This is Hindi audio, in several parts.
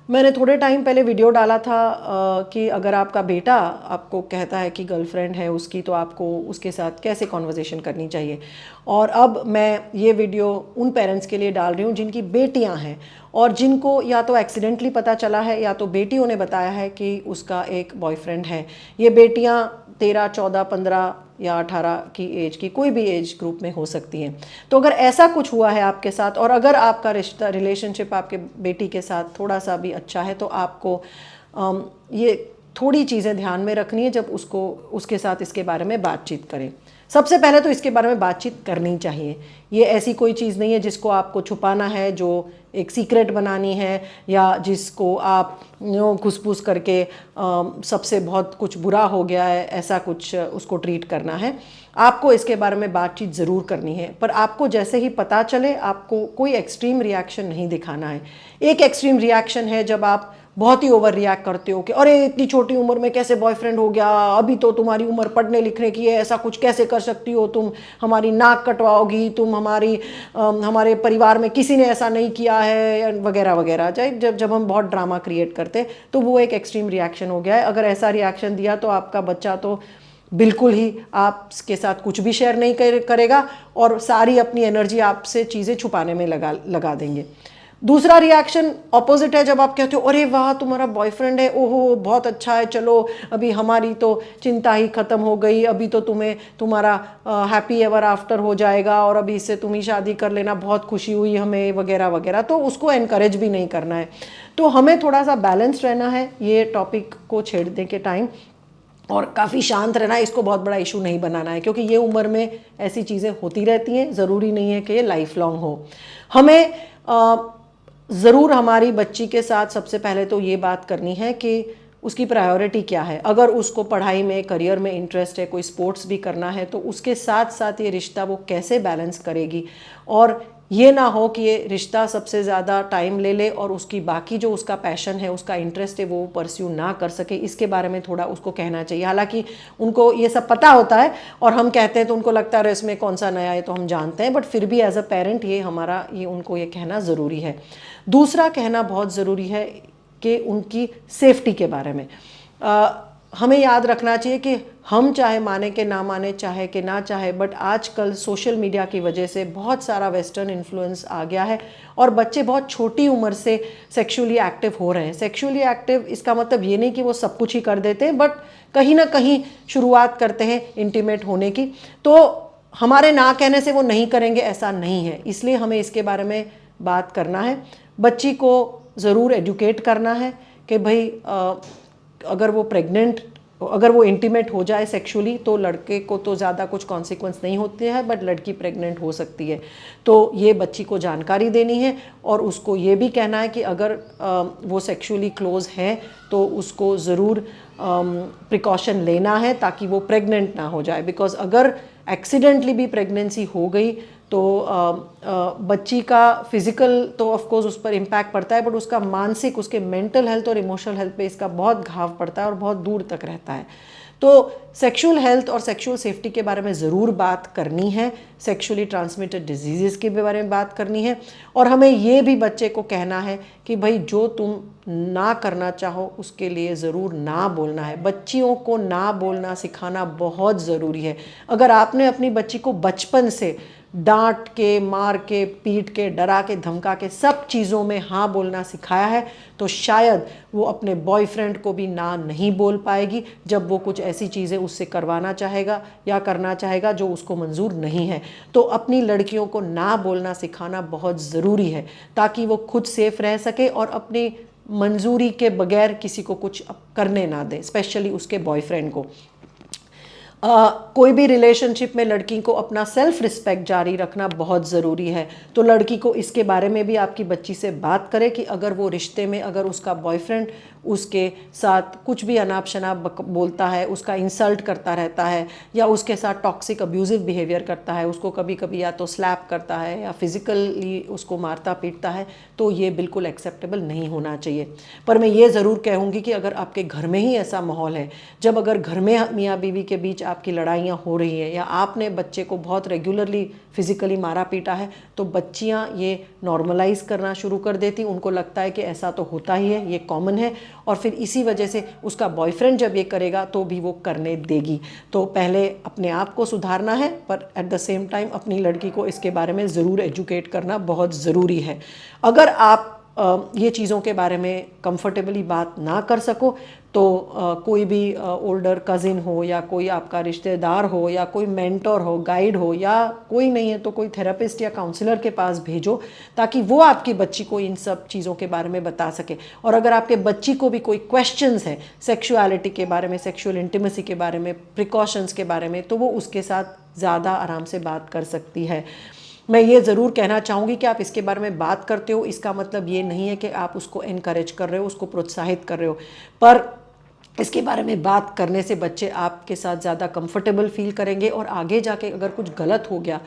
मैंने थोड़े टाइम पहले वीडियो डाला था कि अगर आपका बेटा आपको कहता है कि गर्लफ्रेंड है उसकी, तो आपको उसके साथ कैसे कॉन्वर्जेसन करनी चाहिए। और अब मैं ये वीडियो उन पेरेंट्स के लिए डाल रही हूँ जिनकी बेटियाँ हैं और जिनको या तो एक्सीडेंटली पता चला है या तो बेटियों ने बताया है कि उसका एक बॉयफ्रेंड है। ये बेटियाँ 13, 14, 15 या 18 की एज की, कोई भी एज ग्रुप में हो सकती हैं। तो अगर ऐसा कुछ हुआ है आपके साथ और अगर आपका रिश्ता रिलेशनशिप आपके बेटी के साथ थोड़ा सा भी अच्छा है, तो आपको ये थोड़ी चीज़ें ध्यान में रखनी है जब उसको उसके साथ इसके बारे में बातचीत करें। सबसे पहले तो इसके बारे में बातचीत करनी चाहिए। ये ऐसी कोई चीज़ नहीं है जिसको आपको छुपाना है, जो एक सीक्रेट बनानी है, या जिसको आप घुस-पुस करके सबसे बहुत कुछ बुरा हो गया है ऐसा कुछ उसको ट्रीट करना है। आपको इसके बारे में बातचीत ज़रूर करनी है, पर आपको जैसे ही पता चले आपको कोई एक्सट्रीम रिएक्शन नहीं दिखाना है। एक एक्सट्रीम रिएक्शन है जब आप बहुत ही ओवर रिएक्ट करते हो कि अरे इतनी छोटी उम्र में कैसे बॉयफ्रेंड हो गया, अभी तो तुम्हारी उम्र पढ़ने लिखने की है, ऐसा कुछ कैसे कर सकती हो तुम, हमारी नाक कटवाओगी तुम, हमारे परिवार में किसी ने ऐसा नहीं किया है, वगैरह वगैरह। चाहे जब हम बहुत ड्रामा क्रिएट करते हैं तो वो एक एक्सट्रीम रिएक्शन हो गया है। अगर ऐसा रिएक्शन दिया तो आपका बच्चा तो बिल्कुल ही आपके साथ कुछ भी शेयर नहीं करेगा और सारी अपनी एनर्जी आपसे चीज़ें छुपाने में लगा देंगे। दूसरा रिएक्शन ऑपोजिट है, जब आप कहते हो अरे वाह तुम्हारा बॉयफ्रेंड है, ओहो बहुत अच्छा है, चलो अभी हमारी तो चिंता ही ख़त्म हो गई, अभी तो तुम्हारा हैप्पी एवर आफ्टर हो जाएगा और अभी इससे तुम ही शादी कर लेना, बहुत खुशी हुई हमें, वगैरह वगैरह। तो उसको एनकरेज भी नहीं करना है। तो हमें थोड़ा सा बैलेंस रहना है ये टॉपिक को छेड़ने के टाइम, और काफ़ी शांत रहना है। इसको बहुत बड़ा इशू नहीं बनाना है क्योंकि ये उम्र में ऐसी चीज़ें होती रहती हैं, ज़रूरी नहीं है कि ये लाइफ लॉन्ग हो। हमें ज़रूर हमारी बच्ची के साथ सबसे पहले तो ये बात करनी है कि उसकी प्रायोरिटी क्या है। अगर उसको पढ़ाई में, करियर में इंटरेस्ट है, कोई स्पोर्ट्स भी करना है, तो उसके साथ साथ ये रिश्ता वो कैसे बैलेंस करेगी। और ये ना हो कि ये रिश्ता सबसे ज़्यादा टाइम ले ले और उसकी बाकी जो उसका पैशन है, उसका इंटरेस्ट है, वो परस्यू ना कर सके। इसके बारे में थोड़ा उसको कहना चाहिए। हालांकि उनको ये सब पता होता है और हम कहते हैं तो उनको लगता है इसमें कौन सा नया है, तो हम जानते हैं, बट फिर भी एज अ पेरेंट ये उनको ये कहना ज़रूरी है। दूसरा कहना बहुत ज़रूरी है कि उनकी सेफ्टी के बारे में हमें याद रखना चाहिए कि हम चाहे माने कि ना माने, चाहे कि ना चाहे, बट आजकल सोशल मीडिया की वजह से बहुत सारा वेस्टर्न इन्फ्लुएंस आ गया है और बच्चे बहुत छोटी उम्र से सेक्सुअली एक्टिव हो रहे हैं। सेक्सुअली एक्टिव इसका मतलब ये नहीं कि वो सब कुछ ही कर देते हैं, बट कहीं ना कहीं शुरुआत करते हैं इंटीमेट होने की। तो हमारे ना कहने से वो नहीं करेंगे ऐसा नहीं है, इसलिए हमें इसके बारे में बात करना है। बच्ची को ज़रूर एजुकेट करना है कि भाई अगर वो इंटीमेट हो जाए सेक्सुअली तो लड़के को तो ज़्यादा कुछ कॉन्सिक्वेंस नहीं होते हैं, बट लड़की प्रेग्नेंट हो सकती है। तो ये बच्ची को जानकारी देनी है और उसको ये भी कहना है कि अगर वो सेक्सुअली क्लोज है तो उसको ज़रूर प्रिकॉशन लेना है ताकि वो प्रेग्नेंट ना हो जाए। बिकॉज अगर एक्सीडेंटली भी प्रेगनेंसी हो गई तो बच्ची का फिज़िकल तो ऑफ कोर्स उस पर इम्पैक्ट पड़ता है, बट उसका मानसिक, उसके मेंटल हेल्थ और इमोशनल हेल्थ पे इसका बहुत घाव पड़ता है और बहुत दूर तक रहता है। तो सेक्सुअल हेल्थ और सेक्सुअल सेफ्टी के बारे में ज़रूर बात करनी है। सेक्सुअली ट्रांसमिटेड डिजीज़ के बारे में बात करनी है और हमें ये भी बच्चे को कहना है कि भाई जो तुम ना करना चाहो उसके लिए ज़रूर ना बोलना है। बच्चियों को ना बोलना सिखाना बहुत ज़रूरी है। अगर आपने अपनी बच्ची को बचपन से डांट के, मार के, पीट के, डरा के, धमका के सब चीज़ों में हाँ बोलना सिखाया है तो शायद वो अपने बॉयफ्रेंड को भी ना नहीं बोल पाएगी जब वो कुछ ऐसी चीज़ें उससे करवाना चाहेगा या करना चाहेगा जो उसको मंजूर नहीं है। तो अपनी लड़कियों को ना बोलना सिखाना बहुत ज़रूरी है ताकि वो खुद सेफ रह सके और अपनी मंजूरी के बगैर किसी को कुछ करने ना दें, स्पेशली उसके बॉयफ्रेंड को। कोई भी रिलेशनशिप में लड़की को अपना सेल्फ रिस्पेक्ट जारी रखना बहुत ज़रूरी है। तो लड़की को इसके बारे में भी आपकी बच्ची से बात करें कि अगर वो रिश्ते में, अगर उसका बॉयफ्रेंड उसके साथ कुछ भी अनाप शनाप बोलता है, उसका इंसल्ट करता रहता है या उसके साथ टॉक्सिक अब्यूजिव बिहेवियर करता है, उसको कभी कभी या तो स्लैप करता है या फिज़िकली उसको मारता पीटता है, तो ये बिल्कुल एक्सेप्टेबल नहीं होना चाहिए। पर मैं ये ज़रूर कहूँगी कि अगर आपके घर में ही ऐसा माहौल है, जब अगर घर में मियाँ बीवी के बीच आपकी लड़ाइयाँ हो रही हैं या आपने बच्चे को बहुत रेगुलरली फिज़िकली मारा पीटा है, तो बच्चियाँ ये नॉर्मलाइज़ करना शुरू कर देती। उनको लगता है कि ऐसा तो होता ही है, ये कॉमन है, और फिर इसी वजह से उसका बॉयफ्रेंड जब ये करेगा तो भी वो करने देगी। तो पहले अपने आप को सुधारना है, पर एट द सेम टाइम अपनी लड़की को इसके बारे में ज़रूर एजुकेट करना बहुत ज़रूरी है। अगर आप ये चीज़ों के बारे में कंफर्टेबली बात ना कर सको तो कोई भी ओल्डर कज़िन हो या कोई आपका रिश्तेदार हो या कोई मेंटर हो, गाइड हो, या कोई नहीं है तो कोई थेरेपिस्ट या काउंसलर के पास भेजो, ताकि वो आपकी बच्ची को इन सब चीज़ों के बारे में बता सके। और अगर आपके बच्ची को भी कोई क्वेश्चंस है सेक्सुअलिटी के बारे में, सेक्सुअल इंटीमेसी के बारे में, प्रिकॉशंस के बारे में, तो वो उसके साथ ज़्यादा आराम से बात कर सकती है। मैं ये ज़रूर कहना चाहूँगी कि आप इसके बारे में बात करते हो, इसका मतलब ये नहीं है कि आप उसको इनकरेज कर रहे हो, उसको प्रोत्साहित कर रहे हो, पर इसके बारे में बात करने से बच्चे आपके साथ ज़्यादा कंफर्टेबल फील करेंगे, और आगे जाके अगर कुछ गलत हो गया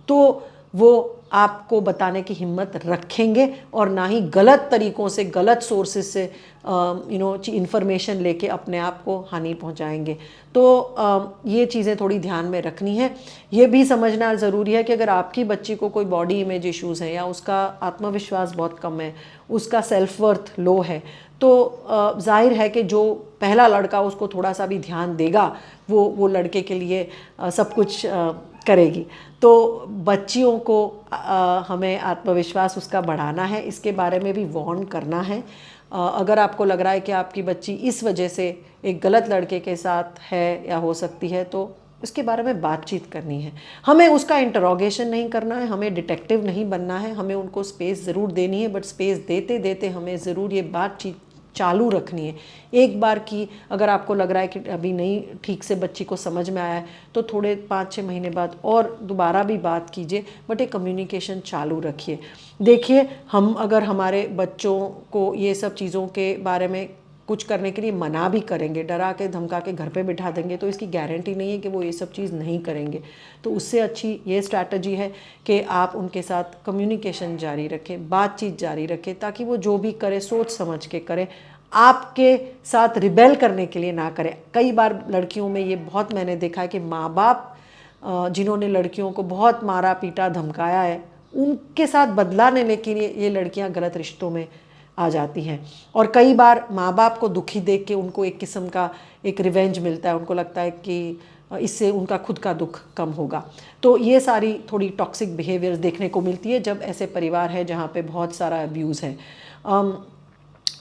तो वो आपको बताने की हिम्मत रखेंगे, और ना ही गलत तरीक़ों से, गलत सोर्सेज से इंफॉर्मेशन लेके अपने आप को हानि पहुंचाएंगे। तो ये चीज़ें थोड़ी ध्यान में रखनी है। ये भी समझना ज़रूरी है कि अगर आपकी बच्ची को कोई बॉडी इमेज इश्यूज़ हैं या उसका आत्मविश्वास बहुत कम है, उसका सेल्फ वर्थ लो है, तो जाहिर है कि जो पहला लड़का उसको थोड़ा सा भी ध्यान देगा, वो लड़के के लिए सब कुछ करेगी। तो बच्चियों को हमें आत्मविश्वास उसका बढ़ाना है, इसके बारे में भी वार्न करना है। अगर आपको लग रहा है कि आपकी बच्ची इस वजह से एक गलत लड़के के साथ है या हो सकती है, तो इसके बारे में बातचीत करनी है। हमें उसका इंटरोगेशन नहीं करना है, हमें डिटेक्टिव नहीं बनना है, हमें उनको स्पेस ज़रूर देनी है, बट स्पेस देते देते हमें ज़रूर ये बातचीत चालू रखनी है। एक बार की अगर आपको लग रहा है कि अभी नहीं ठीक से बच्ची को समझ में आया है, तो थोड़े 5-6 महीने बाद और दोबारा भी बात कीजिए, बट एक कम्युनिकेशन चालू रखिए। देखिए, हम अगर हमारे बच्चों को ये सब चीज़ों के बारे में कुछ करने के लिए मना भी करेंगे, डरा के धमका के घर पे बिठा देंगे, तो इसकी गारंटी नहीं है कि वो ये सब चीज़ नहीं करेंगे। तो उससे अच्छी ये स्ट्रैटेजी है कि आप उनके साथ कम्युनिकेशन जारी रखें, बातचीत जारी रखें, ताकि वो जो भी करे सोच समझ के करें, आपके साथ रिबेल करने के लिए ना करें। कई बार लड़कियों में ये बहुत मैंने देखा है कि माँ बाप जिन्होंने लड़कियों को बहुत मारा पीटा धमकाया है, उनके साथ बदला लेने के लिए ये लड़कियां गलत रिश्तों में आ जाती हैं। और कई बार माँ बाप को दुखी देख के उनको एक किस्म का एक रिवेंज मिलता है, उनको लगता है कि इससे उनका खुद का दुख कम होगा। तो ये सारी थोड़ी टॉक्सिक बिहेवियर्स देखने को मिलती है जब ऐसे परिवार है जहाँ पे बहुत सारा अब्यूज़ है।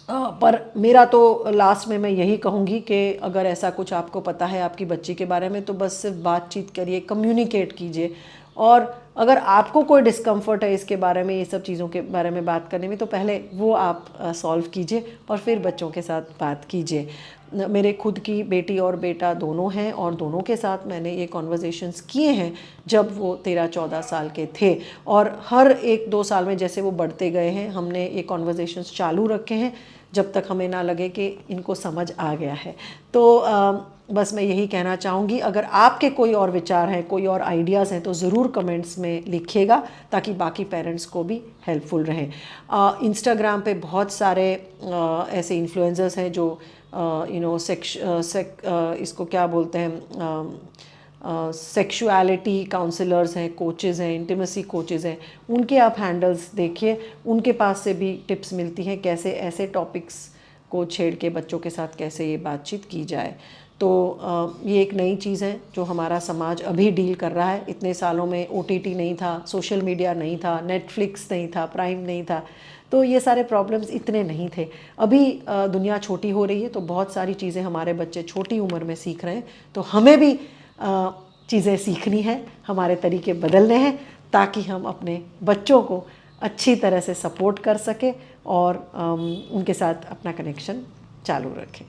पर मेरा तो लास्ट में मैं यही कहूँगी कि अगर ऐसा कुछ आपको पता है आपकी बच्ची के बारे में, तो बस सिर्फ बातचीत करिए, कम्युनिकेट कीजिए। और अगर आपको कोई डिस्कम्फर्ट है इसके बारे में, ये सब चीज़ों के बारे में बात करने में, तो पहले वो आप सॉल्व कीजिए और फिर बच्चों के साथ बात कीजिए। मेरे खुद की बेटी और बेटा दोनों हैं, और दोनों के साथ मैंने ये कॉन्वर्जेशंस किए हैं जब वो 13-14 साल के थे, और हर 1-2 साल में जैसे वो बढ़ते गए हैं, हमने ये कॉन्वर्जेशंस चालू रखे हैं जब तक हमें ना लगे कि इनको समझ आ गया है। तो बस मैं यही कहना चाहूँगी, अगर आपके कोई और विचार हैं, कोई और आइडियाज़ हैं, तो ज़रूर कमेंट्स में लिखिएगा, ताकि बाकी पेरेंट्स को भी हेल्पफुल रहें। इंस्टाग्राम पे बहुत सारे ऐसे इन्फ्लुएंसर्स हैं जो इसको क्या बोलते हैं, सेक्सुअलिटी काउंसलर्स हैं, कोचेज़ हैं, इंटीमेसी कोचेज़ हैं, उनके आप हैंडल्स देखिए, उनके पास से भी टिप्स मिलती हैं कैसे ऐसे टॉपिक्स को छेड़ के बच्चों के साथ कैसे ये बातचीत की जाए। तो ये एक नई चीज़ है जो हमारा समाज अभी डील कर रहा है। इतने सालों में OTT नहीं था, सोशल मीडिया नहीं था, नेटफ्लिक्स नहीं था, प्राइम नहीं था, तो ये सारे प्रॉब्लम्स इतने नहीं थे। अभी दुनिया छोटी हो रही है, तो बहुत सारी चीज़ें हमारे बच्चे छोटी उम्र में सीख रहे हैं, तो हमें भी चीज़ें सीखनी है, हमारे तरीके बदलने हैं, ताकि हम अपने बच्चों को अच्छी तरह से सपोर्ट कर सकें और उनके साथ अपना कनेक्शन चालू रखें।